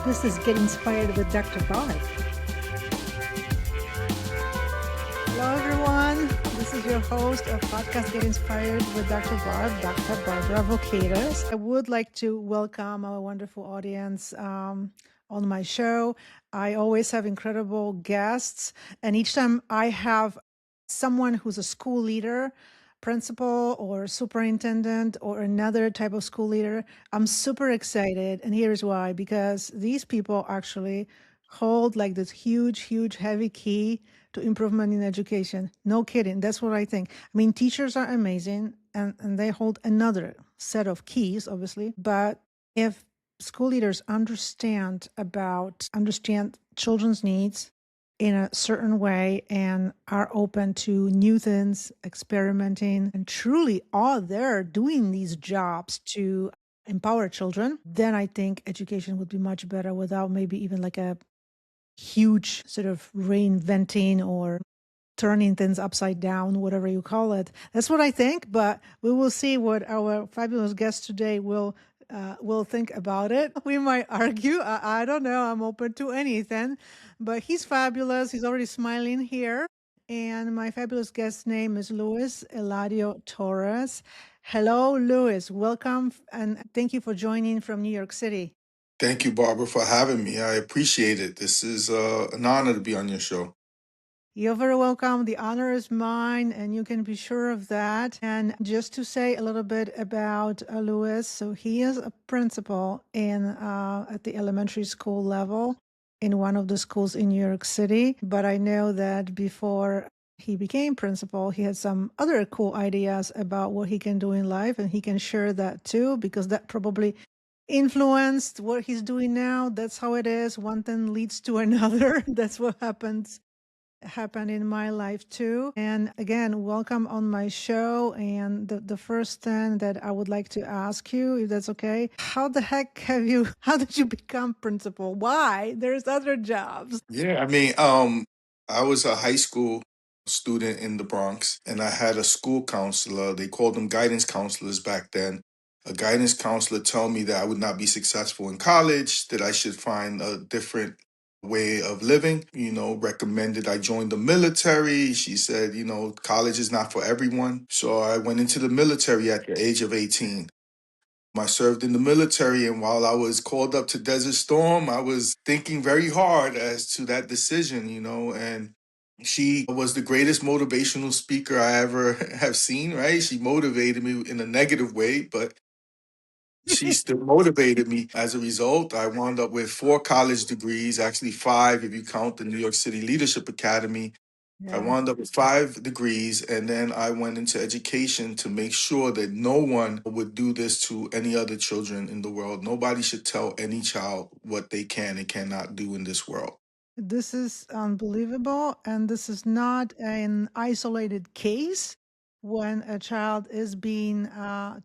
This is Get Inspired with Dr. Barb. Hello, everyone. This is your host of podcast Get Inspired with Dr. Barb, Dr. Barbara Vocatus. I would like to welcome our wonderful audience on my show. I always have incredible guests, and each time I have someone who's a school leader, principal or superintendent or another type of school leader, I'm super excited. And here's why, because these people actually hold like this huge, heavy key to improvement in education. No kidding. That's what I think. I mean, teachers are amazing and they hold another set of keys, obviously. But if school leaders understand children's needs in a certain way and are open to new things, experimenting, and truly are there doing these jobs to empower children, then I think education would be much better without maybe even like a huge sort of reinventing or turning things upside down, whatever you call it. That's what I think, but we will see what our fabulous guest today will think about it. We might argue. I don't know. I'm open to anything, but he's fabulous. He's already smiling here. And my fabulous guest's name is Luis Eladio Torres. Hello, Luis. Welcome, and thank you for joining from New York City. Thank you, Barbara, for having me. I appreciate it. This is an honor to be on your show. You're very welcome. The honor is mine, and you can be sure of that. And just to say a little bit about Luis, so he is a principal in at the elementary school level in one of the schools in New York City. But I know that before he became principal, he had some other cool ideas about what he can do in life, and he can share that too, because that probably influenced what he's doing now. That's how it is. One thing leads to another. That's what happened in my life too. And again, welcome on my show. And the first thing that I would like to ask you, if that's okay, how did you become principal? Why? There's other jobs. Yeah, I was a high school student in the Bronx, and I had a school counselor. They called them guidance counselors back then. A guidance counselor told me that I would not be successful in college, that I should find a different way of living, recommended I join the military. She said, college is not for everyone. So I went into the military at the age of 18. I served in the military, and while I was called up to Desert Storm, I was thinking very hard as to that decision, and she was the greatest motivational speaker I ever have seen, right? She motivated me in a negative way, but she still motivated me. As a result, I wound up with 4 college degrees, actually 5 if you count the New York City Leadership Academy. I Yeah. wound up with 5 degrees, and then I went into education to make sure that no one would do this to any other children in the world. Nobody should tell any child what they can and cannot do in this world. This is unbelievable. And this is not an isolated case when a child is being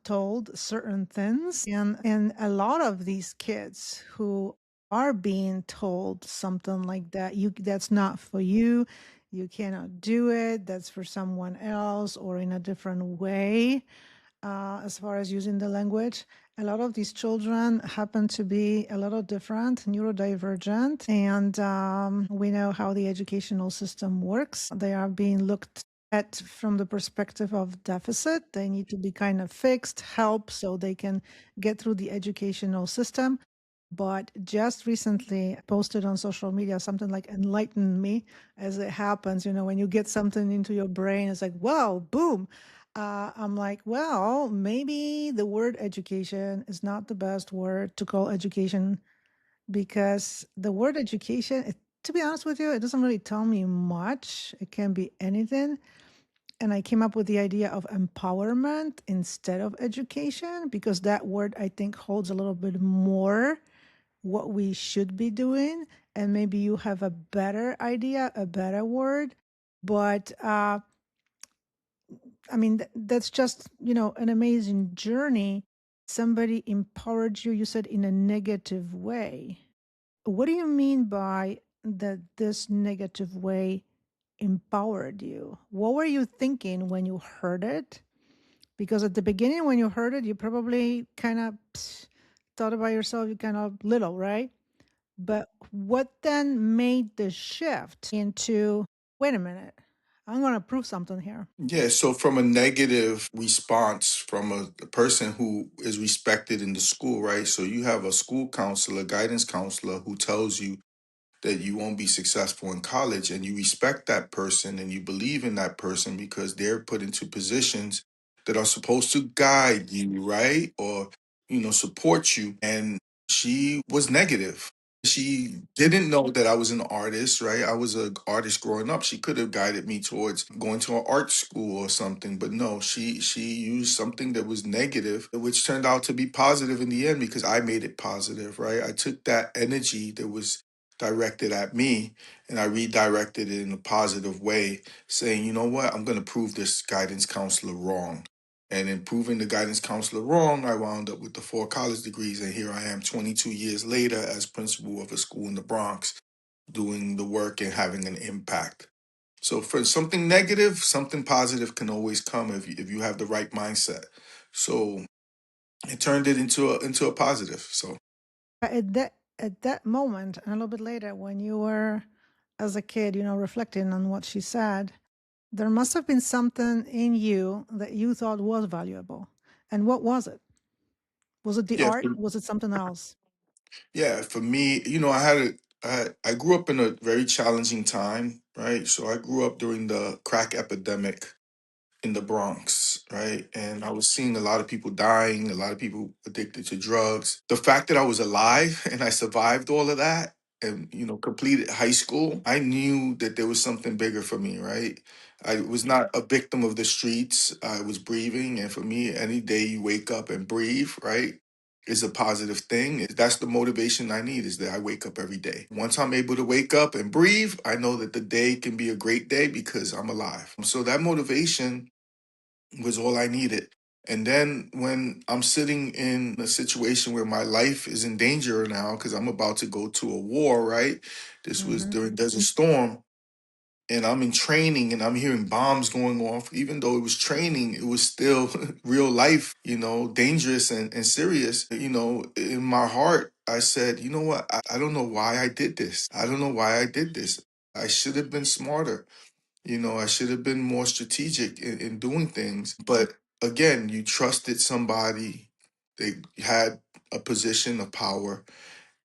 told certain things. And a lot of these kids who are being told something like that, that's not for you, you cannot do it, that's for someone else, or in a different way, as far as using the language. A lot of these children happen to be a little different, neurodivergent, and we know how the educational system works. They are being looked at from the perspective of deficit. They need to be kind of fixed, help, so they can get through the educational system. But just recently posted on social media something like enlighten me, as it happens, when you get something into your brain, it's like, wow, boom. I'm like, well, maybe the word education is not the best word to call education, because the word education, to be honest with you, it doesn't really tell me much. It can be anything. And I came up with the idea of empowerment instead of education, because that word, I think, holds a little bit more what we should be doing. And maybe you have a better idea, a better word. But that's just, an amazing journey. Somebody empowered you, you said, in a negative way. What do you mean by that this negative way empowered you? What were you thinking when you heard it? Because at the beginning, when you heard it, you probably kind of thought about yourself, you kind of little, right? But what then made the shift into, wait a minute, I'm going to prove something here? Yeah, so from a negative response from a person who is respected in the school, right? So you have a school counselor, guidance counselor who tells you that you won't be successful in college, and you respect that person and you believe in that person because they're put into positions that are supposed to guide you, right? Or, support you. And she was negative. She didn't know that I was an artist, right? I was an artist growing up. She could have guided me towards going to an art school or something, but no, she used something that was negative, which turned out to be positive in the end because I made it positive, right? I took that energy that was directed at me and I redirected it in a positive way, saying, you know what, I'm going to prove this guidance counselor wrong. And in proving the guidance counselor wrong, I wound up with the 4 college degrees. And here I am 22 years later as principal of a school in the Bronx, doing the work and having an impact. So for something negative, something positive can always come if you have the right mindset. So it turned it into a positive. So At that moment, and a little bit later, when you were as a kid, reflecting on what she said, there must have been something in you that you thought was valuable. And what was it? Was it the yeah, art? Was it something else? yeah. For me, I grew up in a very challenging time, right? So I grew up during the crack epidemic in the Bronx, right? And I was seeing a lot of people dying, a lot of people addicted to drugs. The fact that I was alive and I survived all of that and, completed high school, I knew that there was something bigger for me, right? I was not a victim of the streets. I was breathing. And for me, any day you wake up and breathe, right? Is a positive thing. That's the motivation I need is that I wake up every day. Once I'm able to wake up and breathe, I know that the day can be a great day because I'm alive. So that motivation was all I needed. And then when I'm sitting in a situation where my life is in danger now because I'm about to go to a war, right? This was Hmm. during Desert Storm, and I'm in training and I'm hearing bombs going off. Even though it was training, it was still real life, dangerous and serious. In my heart, I said, you know what? I don't know why I did this. I don't know why I did this. I should have been smarter. I should have been more strategic in doing things. But again, you trusted somebody, they had a position of power,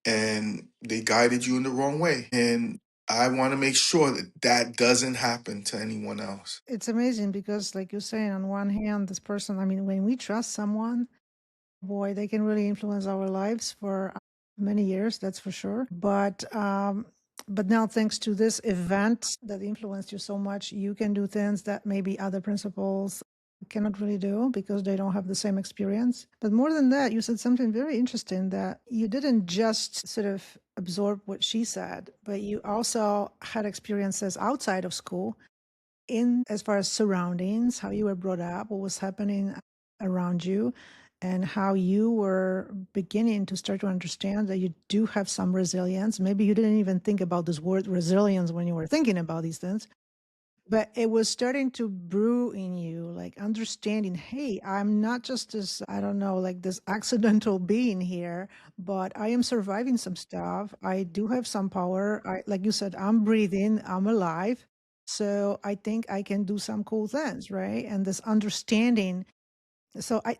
and they guided you in the wrong way. And I want to make sure that that doesn't happen to anyone else. It's amazing because, like you're saying, on one hand, this person, I mean, when we trust someone, boy, they can really influence our lives for many years, that's for sure. But now, thanks to this event that influenced you so much, you can do things that maybe other principals cannot really do because they don't have the same experience. But more than that, you said something very interesting, that you didn't just sort of absorb what she said, but you also had experiences outside of school, in as far as surroundings, how you were brought up, what was happening around you, and how you were beginning to start to understand that you do have some resilience. Maybe you didn't even think about this word resilience when you were thinking about these things, but it was starting to brew in you, like understanding, hey, I'm not just this, I don't know, like this accidental being here, but I am surviving some stuff. I do have some power. Like you said, I'm breathing, I'm alive. So I think I can do some cool things, right? And this understanding. So I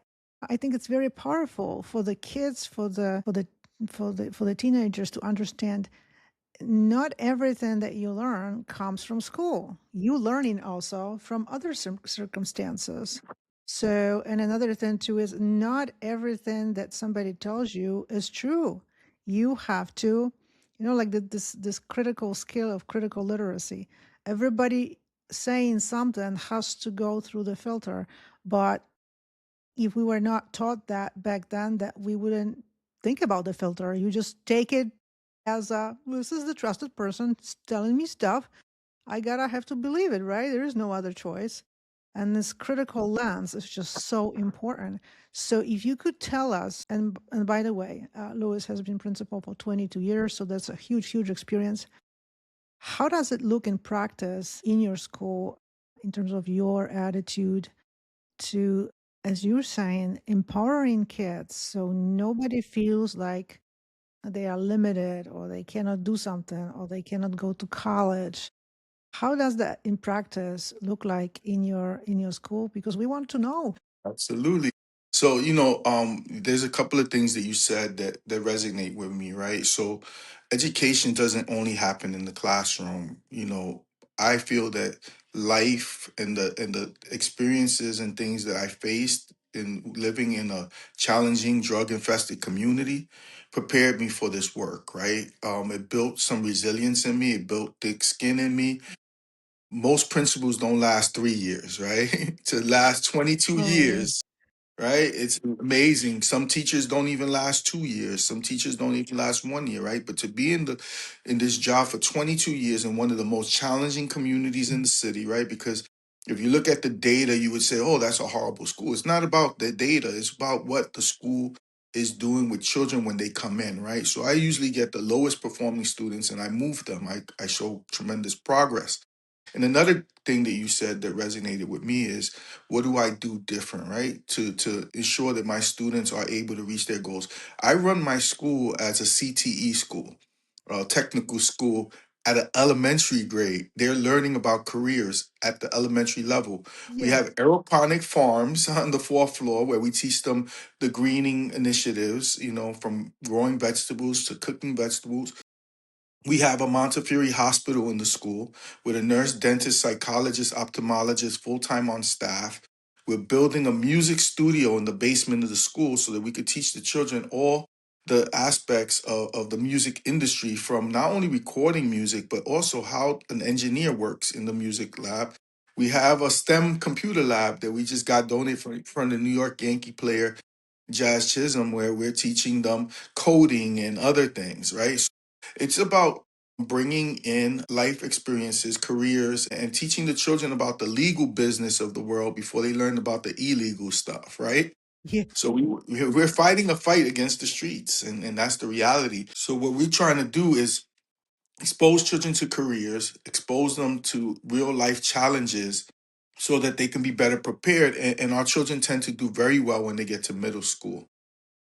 think it's very powerful for the kids, for the teenagers to understand not everything that you learn comes from school. You learning also from other circumstances. So, and another thing too is not everything that somebody tells you is true. You have to, like this critical skill of critical literacy. Everybody saying something has to go through the filter, but if we were not taught that back then, that we wouldn't think about the filter. You just take it as a, this is the trusted person telling me stuff. I gotta have to believe it, right? There is no other choice. And this critical lens is just so important. So if you could tell us, and by the way, Louis has been principal for 22 years, so that's a huge, huge experience. How does it look in practice in your school in terms of your attitude to, as you're saying, empowering kids so nobody feels like they are limited or they cannot do something or they cannot go to college. How does that in practice look like in your school? Because we want to know. Absolutely. So, there's a couple of things that you said that resonate with me, right? So, education doesn't only happen in the classroom. I feel that life and the experiences and things that I faced in living in a challenging drug infested community prepared me for this work, right? It built some resilience in me. It built thick skin in me. Most principles don't last 3 years, right? To last 22 Totally. years, right? It's amazing. Some teachers don't even last 2 years. Some teachers don't even last 1 year, right? But to be in this job for 22 years in one of the most challenging communities in the city, right? Because if you look at the data, you would say, "Oh, that's a horrible school." It's not about the data. It's about what the school is doing with children when they come in, right? So I usually get the lowest performing students and I move them. I show tremendous progress. And another thing that you said that resonated with me is, what do I do different, right? To ensure that my students are able to reach their goals. I run my school as a CTE school, a technical school at an elementary grade. They're learning about careers at the elementary level. We Yeah. have aeroponic farms on the fourth floor where we teach them the greening initiatives, from growing vegetables to cooking vegetables. We have a Montefiore hospital in the school with a nurse, dentist, psychologist, ophthalmologist full time on staff. We're building a music studio in the basement of the school so that we could teach the children all the aspects of the music industry, from not only recording music, but also how an engineer works in the music lab. We have a STEM computer lab that we just got donated from the New York Yankee player, Jazz Chisholm, where we're teaching them coding and other things, right? It's about bringing in life experiences, careers, and teaching the children about the legal business of the world before they learn about the illegal stuff, right? Yeah. So we're fighting a fight against the streets, and that's the reality. So what we're trying to do is expose children to careers, expose them to real life challenges so that they can be better prepared. And our children tend to do very well when they get to middle school.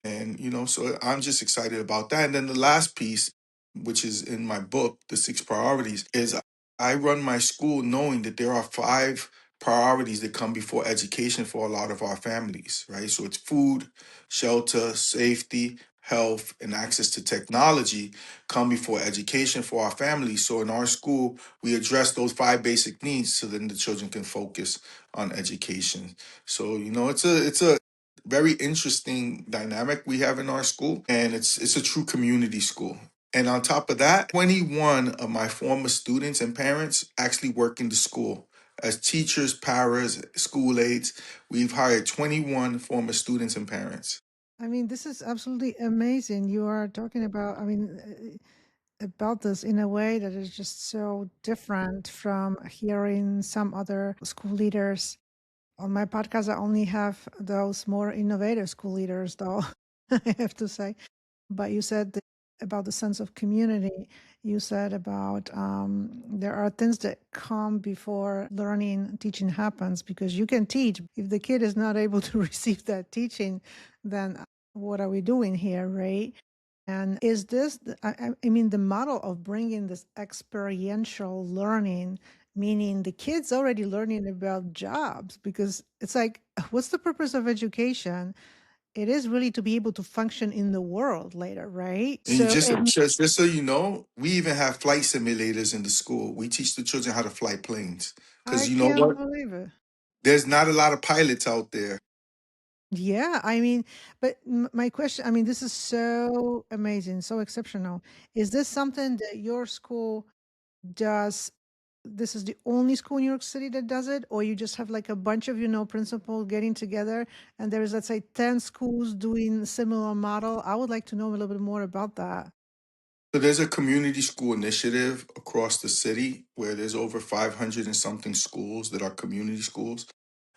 And, so I'm just excited about that. And then the last piece, which is in my book, The Six Priorities, is I run my school knowing that there are five priorities that come before education for a lot of our families, right? So it's food, shelter, safety, health, and access to technology come before education for our families. So in our school, we address those five basic needs so then the children can focus on education. So, it's a very interesting dynamic we have in our school, and it's a true community school. And on top of that, 21 of my former students and parents actually work in the school as teachers, paras, school aides. We've hired 21 former students and parents. I mean, this is absolutely amazing. You are talking about, about this in a way that is just so different from hearing some other school leaders. On my podcast, I only have those more innovative school leaders, though, I have to say. But you said about the sense of community. You said about there are things that come before learning, teaching happens, because you can teach. If the kid is not able to receive that teaching, then what are we doing here, right? And is this, I mean, the model of bringing this experiential learning, meaning the kids already learning about jobs, because it's like, what's the purpose of education? It is really to be able to function in the world later, right? And you So, and just so you know, we even have flight simulators in the school. We teach the children how to fly planes I because you know can't what? believe it. There's not a lot of pilots out there. Yeah, I mean, but my question, I mean, this is so amazing, so exceptional. Is this something that your school does? This is the only school in New York City that does it, or you just have like a bunch of, principals getting together and there is, let's say, 10 schools doing similar model? I would like to know a little bit more about that. So there's a community school initiative across the city where there's over 500 and something schools that are community schools.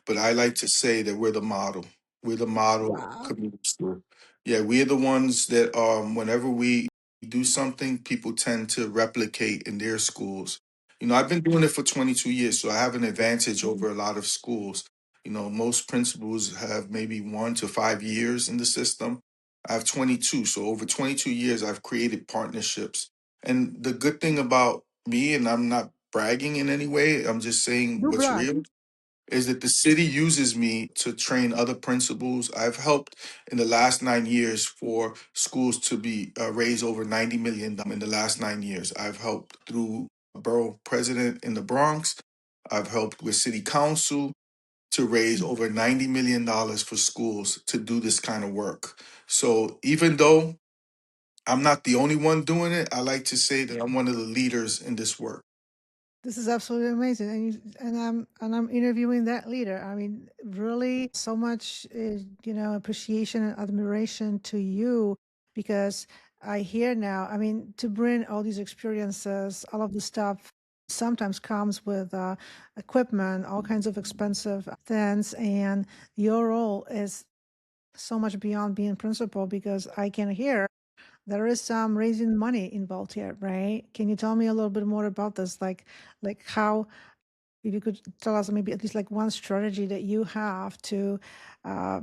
But I like to say that we're the model. We're the model Wow. community school. Yeah, we're the ones that whenever we do something, people tend to replicate in their schools. I've been doing it for 22 years, so I have an advantage over a lot of schools. Most principals have maybe 1 to 5 years in the system. I have 22. So over 22 years, I've created partnerships. And the good thing about me, and I'm not bragging in any way, I'm just saying Do what's brag. real, is that the city uses me to train other principals. I've helped in the last 9 years for schools to be raise over $90 million in the last 9 years. I've helped through borough president in the Bronx. I've helped with city council to raise over $90 million for schools to do this kind of work. So even though I'm not the only one doing it, I like to say that I'm one of the leaders in this work. This is absolutely amazing, and I'm interviewing that leader. I mean, really, so much appreciation and admiration to you, because I hear now. I mean, to bring all these experiences, all of the stuff sometimes comes with equipment, all kinds of expensive things, and your role is so much beyond being principal, because I can hear there is some raising money involved here, right? Can you tell me a little bit more about this? Like how, if you could tell us maybe at least like one strategy that you have to, I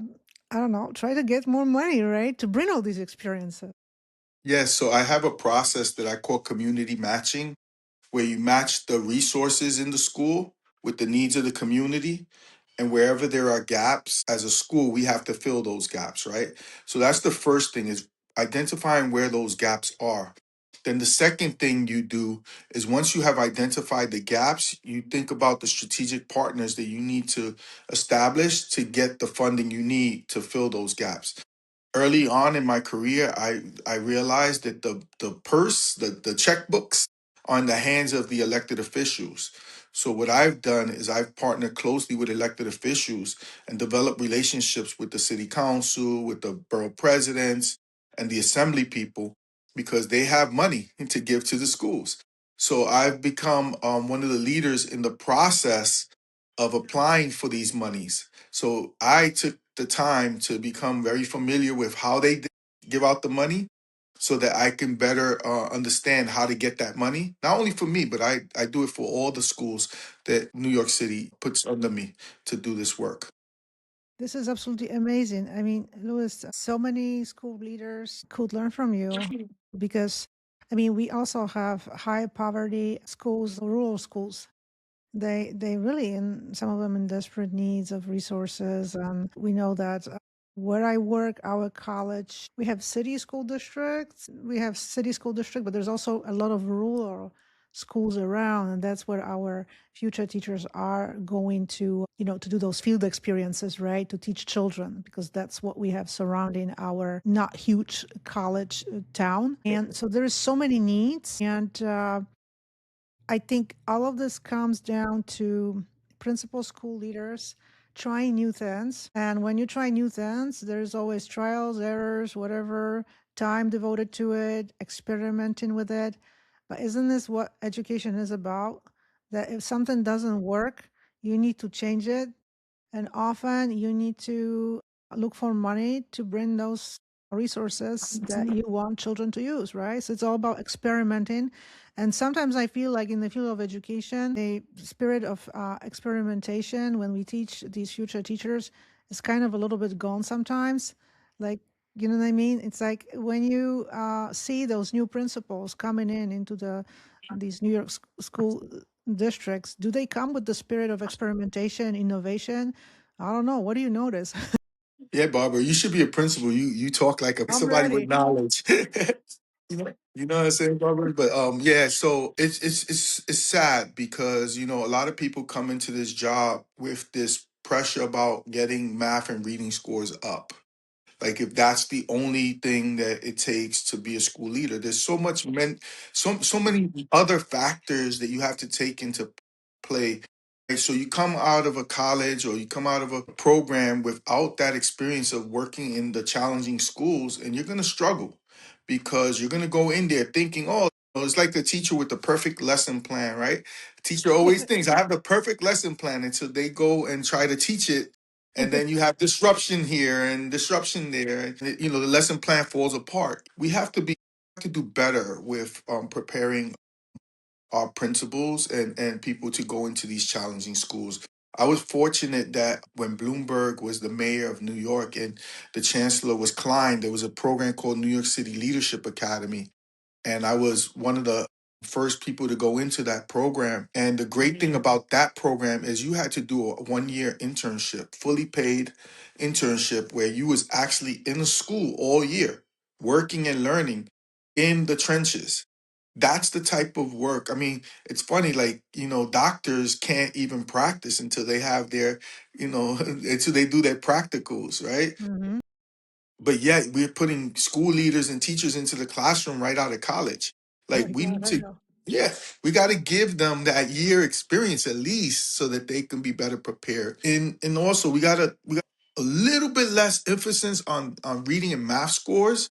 don't know, try to get more money, right? To bring all these experiences. Yes, so I have a process that I call community matching, where you match the resources in the school with the needs of the community. And wherever there are gaps as a school, we have to fill those gaps, right? So that's the first thing, is identifying where those gaps are. Then the second thing you do is, once you have identified the gaps, you think about the strategic partners that you need to establish to get the funding you need to fill those gaps. Early on in my career, I realized that the checkbooks are in the hands of the elected officials. So what I've done is I've partnered closely with elected officials and developed relationships with the city council, with the borough presidents, and the assembly people, because they have money to give to the schools. So I've become one of the leaders in the process of applying for these monies. So I took the time to become very familiar with how they give out the money, so that I can better understand how to get that money. Not only for me, but I do it for all the schools that New York City puts under me to do this work. This is absolutely amazing. I mean, Louis, so many school leaders could learn from you, because, I mean, we also have high poverty schools, rural schools. They really, in some of them, in desperate needs of resources. And we know that where I work, our college, we have city school districts. We have city school district, but there's also a lot of rural schools around, and that's where our future teachers are going to, to do those field experiences, right? To teach children, because that's what we have surrounding our not huge college town. And so there is so many needs, and I think all of this comes down to principal school leaders trying new things. And when you try new things, there's always trials, errors, whatever, time devoted to it, experimenting with it. But isn't this what education is about? That if something doesn't work, you need to change it, and often you need to look for money to bring those resources that you want children to use, right? So it's all about experimenting. And sometimes I feel like in the field of education, the spirit of experimentation when we teach these future teachers is kind of a little bit gone sometimes. Like, you know what I mean? It's like when you see those new principals coming in into these New York school districts, do they come with the spirit of experimentation, innovation? I don't know. What do you notice? Yeah, Barbara, you should be a principal. You talk like I'm somebody with ready. knowledge. You know what I'm saying, Barbara? But yeah, so it's sad, because a lot of people come into this job with this pressure about getting math and reading scores up. Like, if that's the only thing that it takes to be a school leader, there's so many other factors that you have to take into play. Right? So you come out of a college, or you come out of a program without that experience of working in the challenging schools, and you're gonna struggle, because you're gonna go in there thinking, oh, it's like the teacher with the perfect lesson plan, right? The teacher always thinks, I have the perfect lesson plan, until they go and try to teach it, and then you have disruption here and disruption there, and the lesson plan falls apart. We have to do better with preparing our principals and people to go into these challenging schools. I was fortunate that when Bloomberg was the mayor of New York and the chancellor was Klein, there was a program called New York City Leadership Academy. And I was one of the first people to go into that program. And the great thing about that program is you had to do a 1 year internship, fully paid internship, where you was actually in the school all year, working and learning in the trenches. That's the type of work. I mean, it's funny, like, doctors can't even practice until they have their, until they do their practicals, right? Hmm. But yet we're putting school leaders and teachers into the classroom right out of college. My Like we God, need I to, know. yeah, we got to give them that year experience at least so that they can be better prepared. And also we got a little bit less emphasis on reading and math scores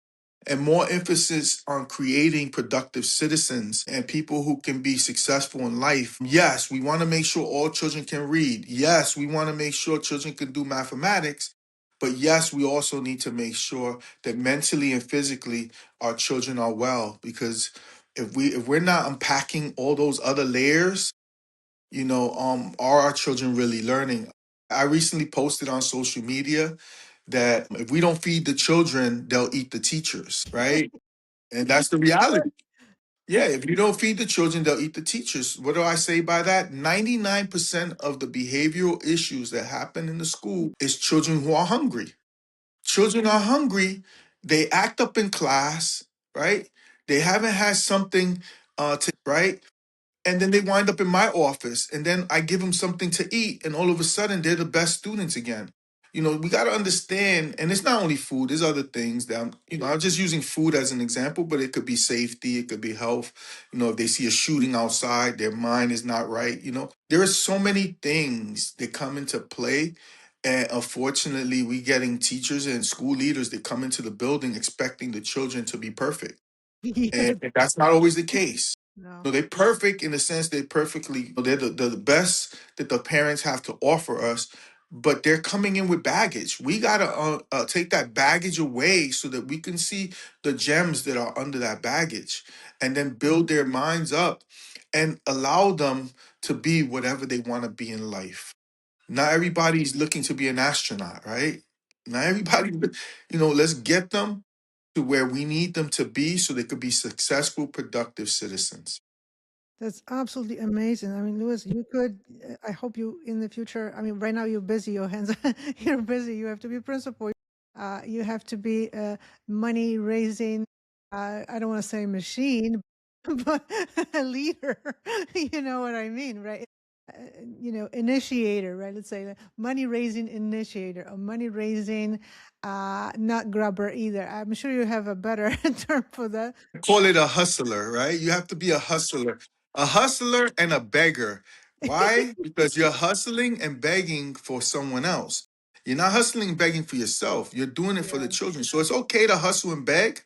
and more emphasis on creating productive citizens and people who can be successful in life. Yes, we want to make sure all children can read. Yes, we want to make sure children can do mathematics. But yes, we also need to make sure that mentally and physically our children are well, because if we're not unpacking all those other layers, are our children really learning? I recently posted on social media that if we don't feed the children, they'll eat the teachers, right? And that's the reality. Yeah, if you don't feed the children, they'll eat the teachers. What do I say by that? 99% of the behavioral issues that happen in the school is children who are hungry. Children are hungry, they act up in class, right? They haven't had something right? And then they wind up in my office, and then I give them something to eat, and all of a sudden they're the best students again. We got to understand, and it's not only food, there's other things that I'm just using food as an example, but it could be safety, it could be health. If they see a shooting outside, their mind is not right. There are so many things that come into play. And unfortunately, we getting teachers and school leaders that come into the building expecting the children to be perfect. Yes. And that's not always the case. No. No, they're perfect in the sense they're perfectly, they're the best that the parents have to offer us, but they're coming in with baggage. We got to take that baggage away so that we can see the gems that are under that baggage and then build their minds up and allow them to be whatever they want to be in life. Not everybody's looking to be an astronaut, right? Not everybody, let's get them to where we need them to be so they could be successful, productive citizens. That's absolutely amazing. I mean, Louis, you could, I hope you in the future, I mean, right now you're busy, your hands, you're busy. You have to be principal. You have to be a money raising, I don't want to say machine, but a leader. You know what I mean, right? Uh, Initiator, right? Let's say that money raising initiator, a money raising nut grubber either. I'm sure you have a better term for that. Call it a hustler, right? You have to be a hustler and a beggar. Why? Because you're hustling and begging for someone else. You're not hustling and begging for yourself. You're doing it for the Yeah. children. So it's okay to hustle and beg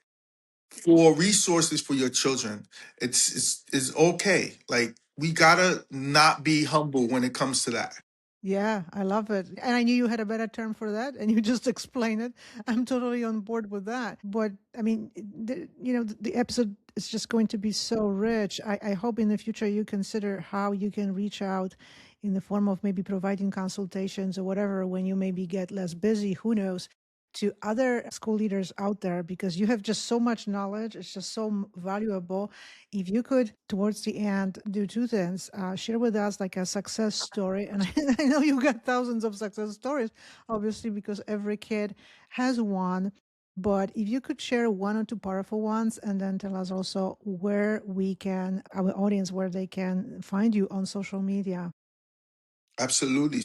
for resources for your children. It's okay. Like we gotta not be humble when it comes to that. Yeah, I love it. And I knew you had a better term for that, and you just explained it. I'm totally on board with that. But I mean, the episode is just going to be so rich. I hope in the future you consider how you can reach out in the form of maybe providing consultations or whatever when you maybe get less busy, who knows, to other school leaders out there, because you have just so much knowledge. It's just so valuable. If you could, towards the end, do two things: share with us like a success story, and I know you got thousands of success stories, obviously, because every kid has one. But if you could share one or two powerful ones, and then tell us also where we can, our audience, where they can find you on social media. Absolutely.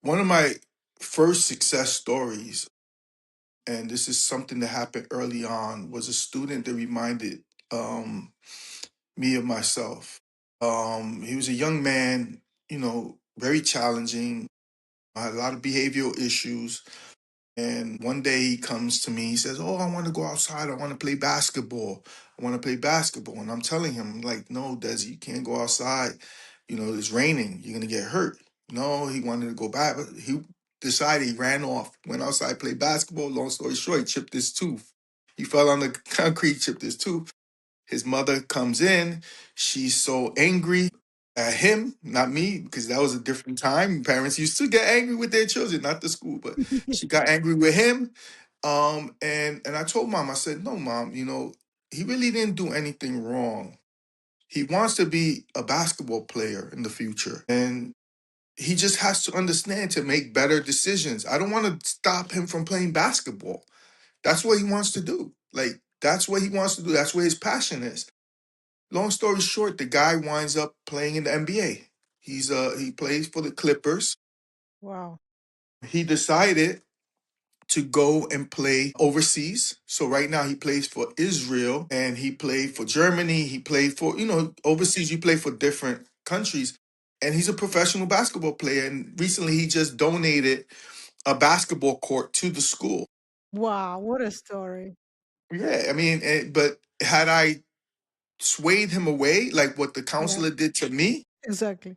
One of my first success stories, and this is something that happened early on, was a student that reminded me of myself. He was a young man, very challenging. I had a lot of behavioral issues. And one day he comes to me, he says, "Oh, I want to go outside. I want to play basketball. I want to play basketball." And I'm telling him, like, "No, Desi, you can't go outside. It's raining. You're going to get hurt." No, he wanted to go back, but he decided, he ran off, went outside, played basketball. Long story short, he chipped his tooth. He fell on the concrete, chipped his tooth. His mother comes in. She's so angry. At him, not me, because that was a different time. Parents used to get angry with their children, not the school, but she got angry with him. And I told mom, I said, no, mom, he really didn't do anything wrong. He wants to be a basketball player in the future. And he just has to understand to make better decisions. I don't want to stop him from playing basketball. That's what he wants to do. Like, that's what he wants to do. That's where his passion is. Long story short, the guy winds up playing in the NBA. He plays for the Clippers. Wow. He decided to go and play overseas. So right now he plays for Israel and he played for Germany. He played for, overseas you play for different countries. And he's a professional basketball player. And recently he just donated a basketball court to the school. Wow, what a story. Yeah, I mean, but had I swayed him away, like what the Yeah, counselor did to me, exactly.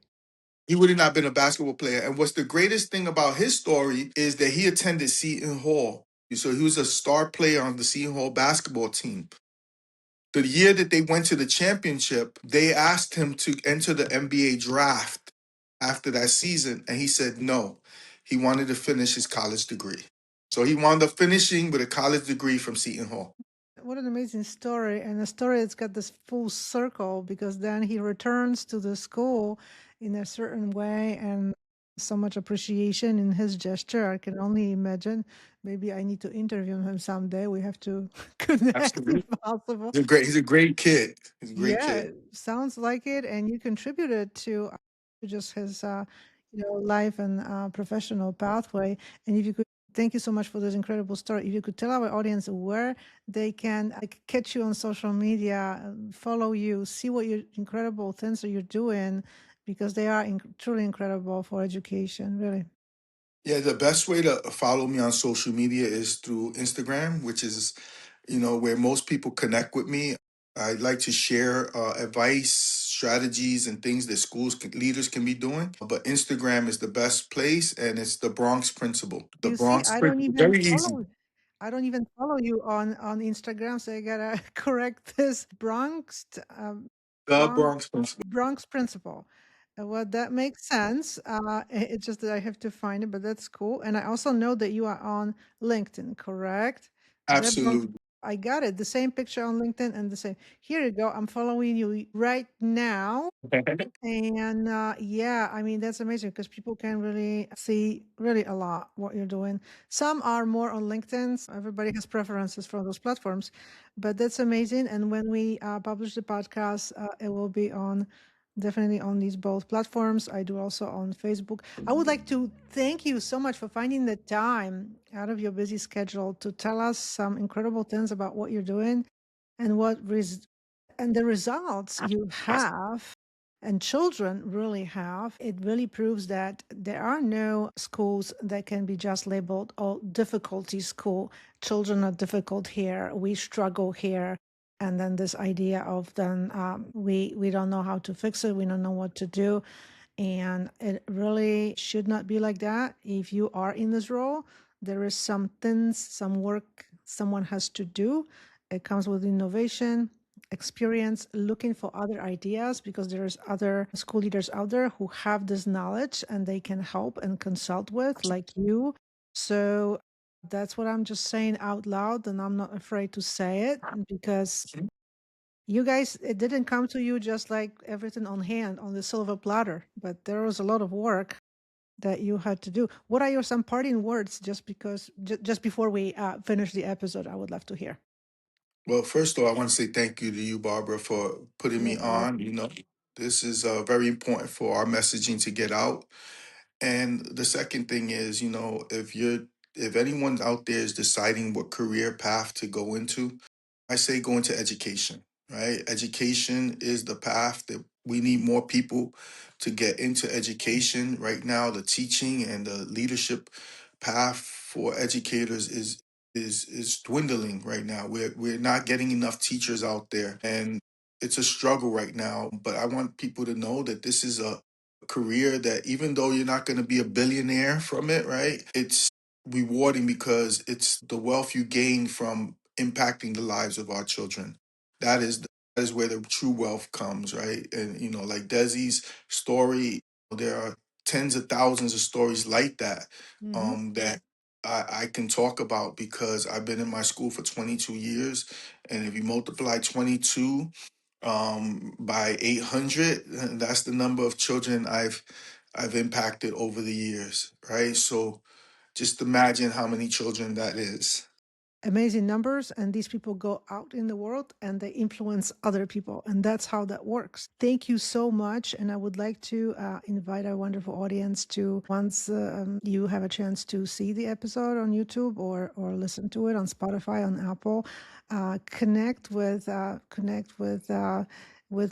he would have not been a basketball player. And what's the greatest thing about his story is that he attended Seton Hall. So he was a star player on the Seton Hall basketball team. The year that they went to the championship, they asked him to enter the NBA draft after that season, and he said no. He wanted to finish his college degree. So he wound up finishing with a college degree from Seton Hall. What an amazing story, and a story that's got this full circle because then he returns to the school in a certain way and so much appreciation in his gesture. I can only imagine. Maybe I need to interview him someday. We have to connect if Absolutely. possible. He's a great kid. He's a great Yeah, kid. it sounds like it, and you contributed to just his, life and professional pathway. And if you could, thank you so much for this incredible story. If you could tell our audience where they can catch you on social media, follow you, see what your incredible things that you're doing, because they are truly incredible for education. Really, Yeah, the best way to follow me on social media is through Instagram, which is, where most people connect with me. I like to share advice, strategies, and things that leaders can be doing. But Instagram is the best place, and it's the Bronx Principle. The you see, Bronx Principle, very easy. I don't even follow you on Instagram, so I gotta correct this. The Bronx Bronx Principle. Bronx Principle. Well, that makes sense. It's just that I have to find it, but that's cool. And I also know that you are on LinkedIn, correct? The Bronx. Absolutely. I got it. The same picture on LinkedIn and the same. Here you go. I'm following you right now. And yeah, I mean, that's amazing because people can really see really a lot what you're doing. Some are more on LinkedIn. So everybody has preferences for those platforms, but that's amazing. And when we publish the podcast, it will be on definitely on these both platforms. I do also on Facebook. I would like to thank you so much for finding the time out of your busy schedule to tell us some incredible things about what you're doing and and the results you have and children really have. It really proves that there are no schools that can be just labeled, oh, difficulty school. Children are difficult here. We struggle here. And then this idea of then we don't know how to fix it. We don't know what to do. And it really should not be like that. If you are in this role, there is some things, some work someone has to do. It comes with innovation, experience, looking for other ideas because there's other school leaders out there who have this knowledge and they can help and consult with, like you. So that's what I'm just saying out loud, and I'm not afraid to say it because you guys, it didn't come to you just like everything on hand on the silver platter, but there was a lot of work that you had to do. What are your some parting words just before we finish the episode? I would love to hear. Well, first of all, I want to say thank you to you, Barbara, for putting You're me on. welcome. This is very important for our messaging to get out. And the second thing is, if anyone out there is deciding what career path to go into, I say go into education, right? Education is the path that we need more people to get into education. Right now, the teaching and the leadership path for educators is dwindling right now. We're not getting enough teachers out there, and it's a struggle right now. But I want people to know that this is a career that even though you're not going to be a billionaire from it, right? It's rewarding because it's the wealth you gain from impacting the lives of our children. That is That is where the true wealth comes, right? And like Desi's story, there are tens of thousands of stories like that, Hmm. that I can talk about because I've been in my school for 22 years. And if you multiply 22 by 800, that's the number of children I've impacted over the years, right? So just imagine how many children that is. Amazing numbers, and these people go out in the world and they influence other people, and that's how that works. Thank you so much, and I would like to invite our wonderful audience to, once you have a chance to see the episode on YouTube or listen to it on Spotify, on Apple, connect with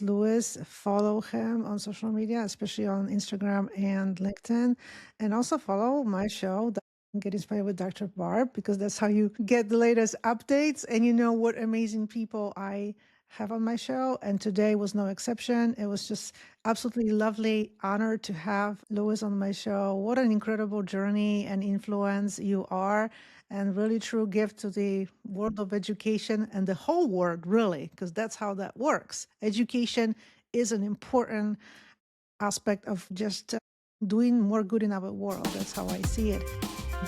Luis, follow him on social media, especially on Instagram and LinkedIn, and also follow my show, Get Inspired with Dr. Barb, because that's how you get the latest updates and you know what amazing people I have on my show. And today was no exception. It was just absolutely lovely honor to have Louis on my show. What an incredible journey and influence you are, and really true gift to the world of education and the whole world, really, because that's how that works. Education is an important aspect of just doing more good in our world. That's how I see it.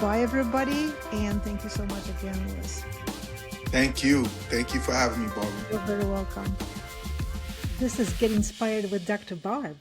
Bye, everybody. And thank you so much again, Louis. Thank you. Thank you for having me, Barbara. You're very welcome. This is Get Inspired with Dr. Barb.